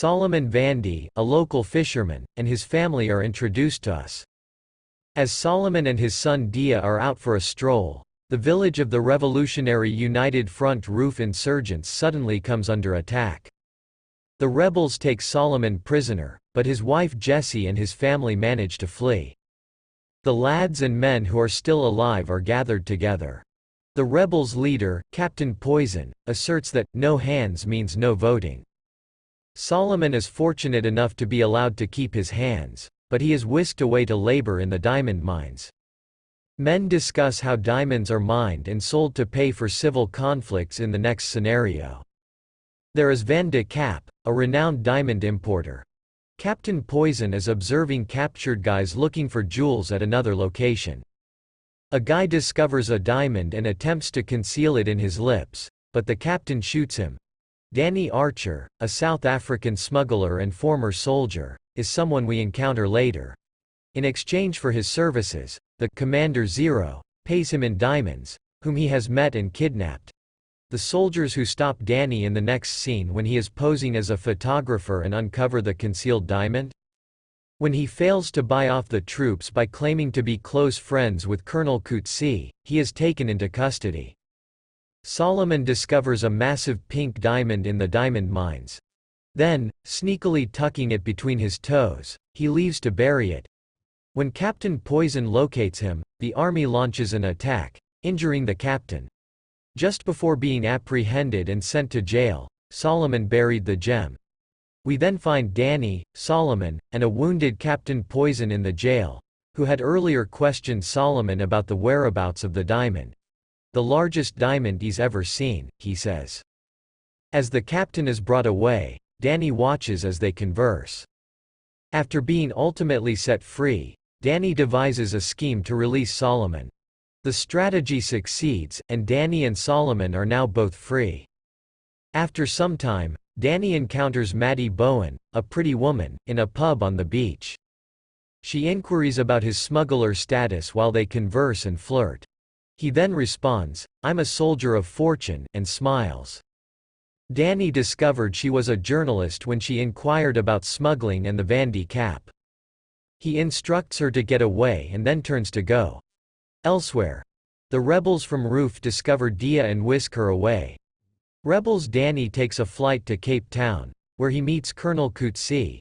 Solomon Vandy, a local fisherman, and his family are introduced to us. As Solomon and his son Dia are out for a stroll, the village of the Revolutionary United Front roof insurgents suddenly comes under attack. The rebels take Solomon prisoner, but his wife Jessie and his family manage to flee. The lads and men who are still alive are gathered together. The rebels' leader, Captain Poison, asserts that no hands means no voting. Solomon is fortunate enough to be allowed to keep his hands, but he is whisked away to labor in the diamond mines. Men discuss how diamonds are mined and sold to pay for civil conflicts in the next scenario. There is Van de Kapp, a renowned diamond importer. Captain Poison is observing captured guys looking for jewels at another location. A guy discovers a diamond and attempts to conceal it in his lips, but the captain shoots him. Danny Archer, a South African smuggler and former soldier, is someone we encounter later. In exchange for his services, the Commander Zero pays him in diamonds, whom he has met and kidnapped. The soldiers who stop Danny in the next scene when he is posing as a photographer and uncover the concealed diamond. When he fails to buy off the troops by claiming to be close friends with Colonel Coetzee, he is taken into custody. Solomon discovers a massive pink diamond in the diamond mines. Then, sneakily tucking it between his toes, he leaves to bury it. When Captain Poison locates him, the army launches an attack, injuring the captain. Just before being apprehended and sent to jail, Solomon buried the gem. We then find Danny, Solomon, and a wounded Captain Poison in the jail, who had earlier questioned Solomon about the whereabouts of the diamond. The largest diamond he's ever seen, he says. As the captain is brought away, Danny watches as they converse. After being ultimately set free, Danny devises a scheme to release Solomon. The strategy succeeds, and Danny and Solomon are now both free. After some time, Danny encounters Maddie Bowen, a pretty woman, in a pub on the beach. She inquiries about his smuggler status while they converse and flirt. He then responds, "I'm a soldier of fortune," and smiles. Danny discovered she was a journalist when she inquired about smuggling and the Van de Kapp. He instructs her to get away and then turns to go. Elsewhere, the rebels from Roof discover Dia and whisk her away. Rebels Danny takes a flight to Cape Town, where he meets Colonel Coetzee.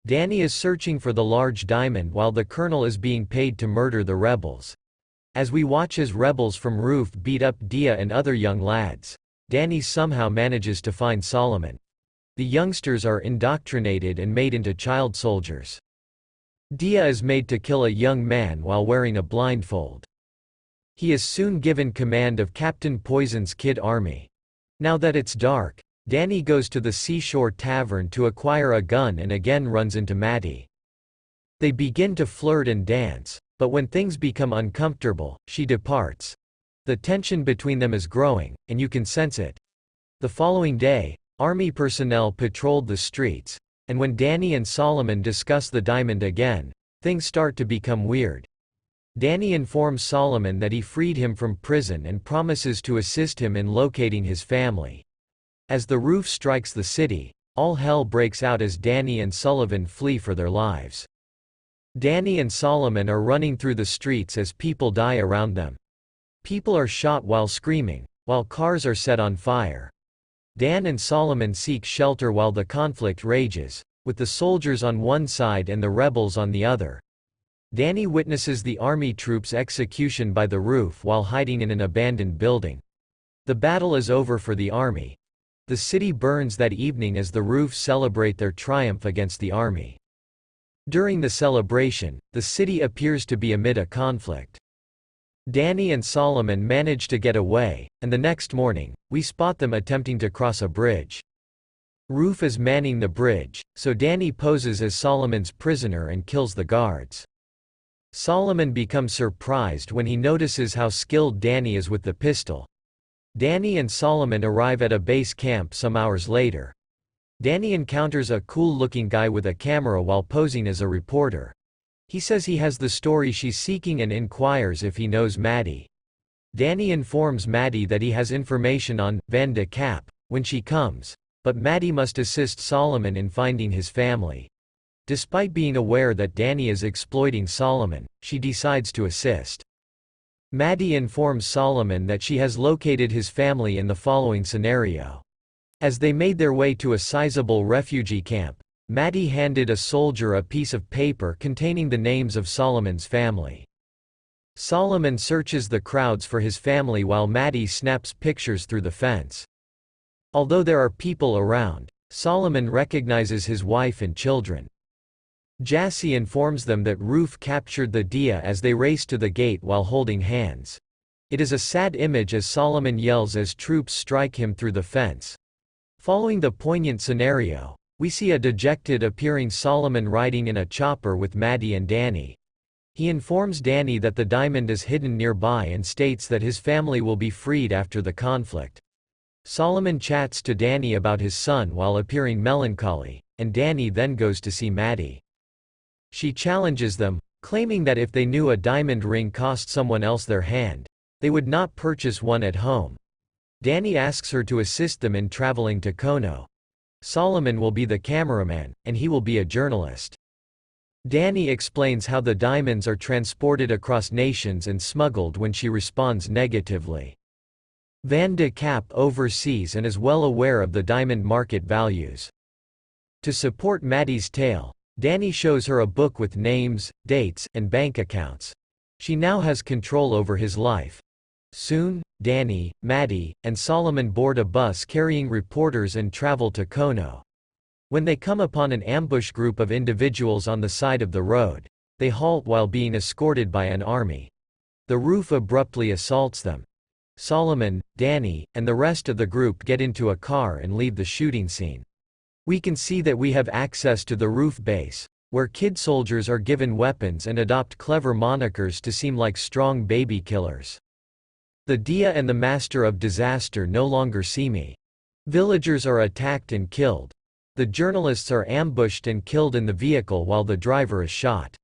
Danny is searching for the large diamond while the colonel is being paid to murder the rebels. As we watch as rebels from Roof beat up Dia and other young lads, Danny somehow manages to find Solomon. The youngsters are indoctrinated and made into child soldiers. Dia is made to kill a young man while wearing a blindfold. He is soon given command of Captain Poison's kid army. Now that it's dark, Danny goes to the seashore tavern to acquire a gun and again runs into Maddie. They begin to flirt and dance, but when things become uncomfortable, she departs. The tension between them is growing, and you can sense it. The following day, army personnel patrolled the streets, and when Danny and Solomon discuss the diamond again, things start to become weird. Danny informs Solomon that he freed him from prison and promises to assist him in locating his family. As the roof strikes the city, all hell breaks out as Danny and Sullivan flee for their lives. Danny and Solomon are running through the streets as people die around them. People are shot while screaming, while cars are set on fire. Dan and Solomon seek shelter while the conflict rages, with the soldiers on one side and the rebels on the other. Danny witnesses the army troops' execution by the roof while hiding in an abandoned building. The battle is over for the army. The city burns that evening as the Roofs celebrate their triumph against the army. During the celebration, the city appears to be amid a conflict. Danny and Solomon manage to get away, and the next morning, we spot them attempting to cross a bridge. Roof is manning the bridge, so Danny poses as Solomon's prisoner and kills the guards. Solomon becomes surprised when he notices how skilled Danny is with the pistol. Danny and Solomon arrive at a base camp some hours later. Danny encounters a cool-looking guy with a camera while posing as a reporter. He says he has the story she's seeking and inquires if he knows Maddie. Danny informs Maddie that he has information on Van de Kapp. When she comes, but Maddie must assist Solomon in finding his family. Despite being aware that Danny is exploiting Solomon, she decides to assist. Maddie informs Solomon that she has located his family in the following scenario. As they made their way to a sizable refugee camp, Maddie handed a soldier a piece of paper containing the names of Solomon's family. Solomon searches the crowds for his family while Maddie snaps pictures through the fence. Although there are people around, Solomon recognizes his wife and children. Jassy informs them that Roof captured the Dia as they race to the gate while holding hands. It is a sad image as Solomon yells as troops strike him through the fence. Following the poignant scenario, we see a dejected-appearing Solomon riding in a chopper with Maddie and Danny. He informs Danny that the diamond is hidden nearby and states that his family will be freed after the conflict. Solomon chats to Danny about his son while appearing melancholy, and Danny then goes to see Maddie. She challenges them, claiming that if they knew a diamond ring cost someone else their hand, they would not purchase one at home. Danny asks her to assist them in traveling to Kono. Solomon will be the cameraman, and he will be a journalist. Danny explains how the diamonds are transported across nations and smuggled when she responds negatively. Van de Kapp oversees and is well aware of the diamond market values. To support Maddie's tale, Danny shows her a book with names, dates, and bank accounts. She now has control over his life. Soon, Danny, Maddie, and Solomon board a bus carrying reporters and travel to Kono. When they come upon an ambush group of individuals on the side of the road, they halt while being escorted by an army. The Roof abruptly assaults them. Solomon, Danny, and the rest of the group get into a car and leave the shooting scene. We can see that we have access to the Roof base, where kid soldiers are given weapons and adopt clever monikers to seem like strong baby killers. The Dia and the Master of Disaster no longer see me. Villagers are attacked and killed. The journalists are ambushed and killed in the vehicle while the driver is shot.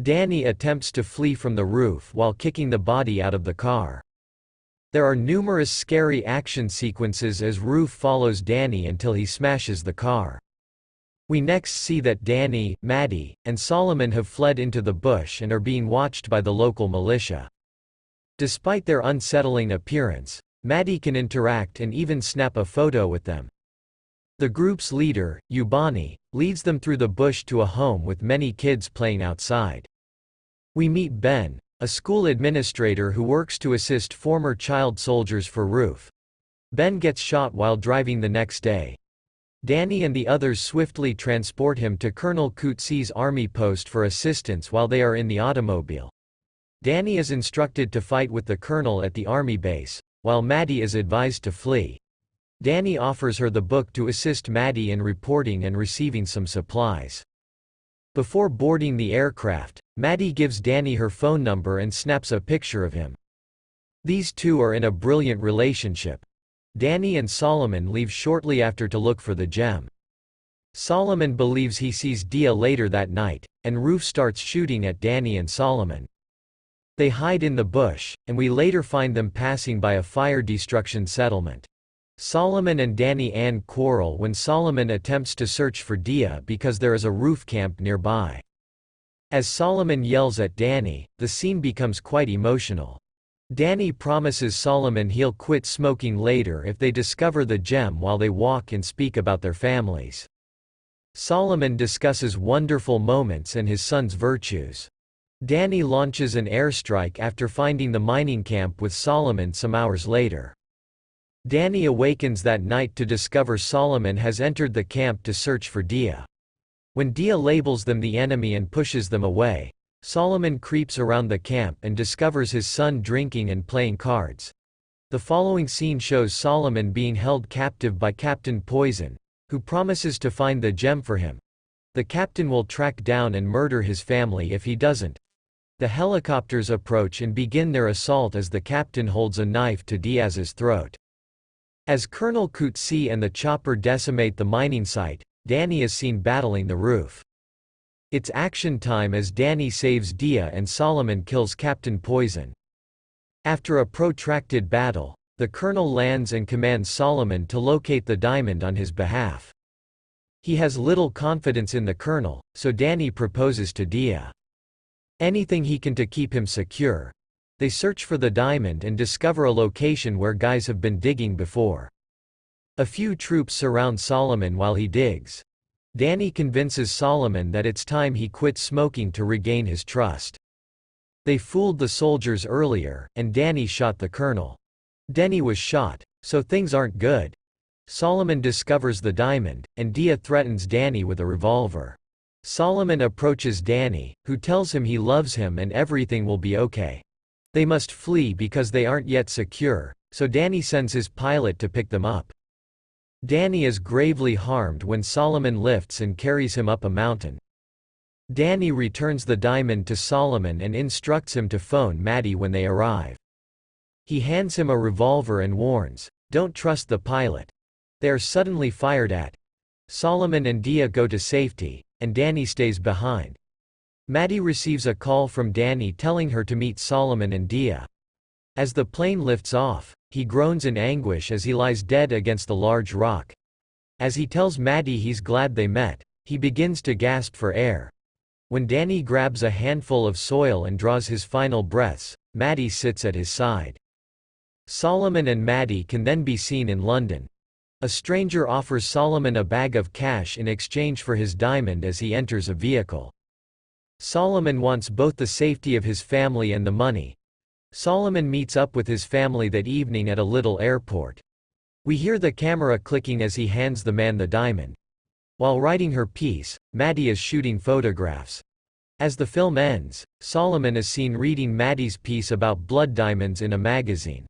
Danny attempts to flee from the Roof while kicking the body out of the car. There are numerous scary action sequences as Roof follows Danny until he smashes the car. We next see that Danny, Maddie, and Solomon have fled into the bush and are being watched by the local militia. Despite their unsettling appearance, Maddie can interact and even snap a photo with them. The group's leader, Ubani, leads them through the bush to a home with many kids playing outside. We meet Ben, a school administrator who works to assist former child soldiers for Roof. Ben gets shot while driving the next day. Danny and the others swiftly transport him to Colonel Kutzi's army post for assistance while they are in the automobile. Danny is instructed to fight with the colonel at the army base, while Maddie is advised to flee. Danny offers her the book to assist Maddie in reporting and receiving some supplies. Before boarding the aircraft, Maddie gives Danny her phone number and snaps a picture of him. These two are in a brilliant relationship. Danny and Solomon leave shortly after to look for the gem. Solomon believes he sees Dia later that night, and Roof starts shooting at Danny and Solomon. They hide in the bush, and we later find them passing by a fire destruction settlement. Solomon and Danny Ann quarrel when Solomon attempts to search for Dia because there is a Roof camp nearby. As Solomon yells at Danny, the scene becomes quite emotional. Danny promises Solomon he'll quit smoking later if they discover the gem while they walk and speak about their families. Solomon discusses wonderful moments and his son's virtues. Danny launches an airstrike after finding the mining camp with Solomon some hours later. Danny awakens that night to discover Solomon has entered the camp to search for Dia. When Dia labels them the enemy and pushes them away, Solomon creeps around the camp and discovers his son drinking and playing cards. The following scene shows Solomon being held captive by Captain Poison, who promises to find the gem for him. The captain will track down and murder his family if he doesn't. The helicopters approach and begin their assault as the captain holds a knife to Diaz's throat. As Colonel Kutzi and the chopper decimate the mining site, Danny is seen battling the Roof. It's action time as Danny saves Dia and Solomon kills Captain Poison. After a protracted battle, the colonel lands and commands Solomon to locate the diamond on his behalf. He has little confidence in the colonel, so Danny proposes to Dia anything he can to keep him secure. They search for the diamond and discover a location where guys have been digging before. A few troops surround Solomon while he digs. Danny convinces Solomon that it's time he quit smoking to regain his trust. They fooled the soldiers earlier, and Danny shot the colonel. Denny was shot, so things aren't good. Solomon discovers the diamond, and Dia threatens Danny with a revolver. Solomon approaches Danny, who tells him he loves him and everything will be okay. They must flee because they aren't yet secure, so Danny sends his pilot to pick them up. Danny is gravely harmed when Solomon lifts and carries him up a mountain. Danny returns the diamond to Solomon and instructs him to phone Maddie when they arrive. He hands him a revolver and warns, "Don't trust the pilot." They are suddenly fired at. Solomon and Dia go to safety, and Danny stays behind. Maddie receives a call from Danny telling her to meet Solomon and Dia. As the plane lifts off, he groans in anguish as he lies dead against the large rock. As he tells Maddie he's glad they met, he begins to gasp for air. When Danny grabs a handful of soil and draws his final breaths, Maddie sits at his side. Solomon and Maddie can then be seen in London. A stranger offers Solomon a bag of cash in exchange for his diamond as he enters a vehicle. Solomon wants both the safety of his family and the money. Solomon meets up with his family that evening at a little airport. We hear the camera clicking as he hands the man the diamond. While writing her piece, Maddie is shooting photographs. As the film ends, Solomon is seen reading Maddie's piece about blood diamonds in a magazine.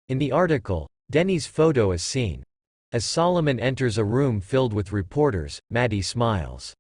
In the article, Denny's photo is seen. As Solomon enters a room filled with reporters, Maddie smiles.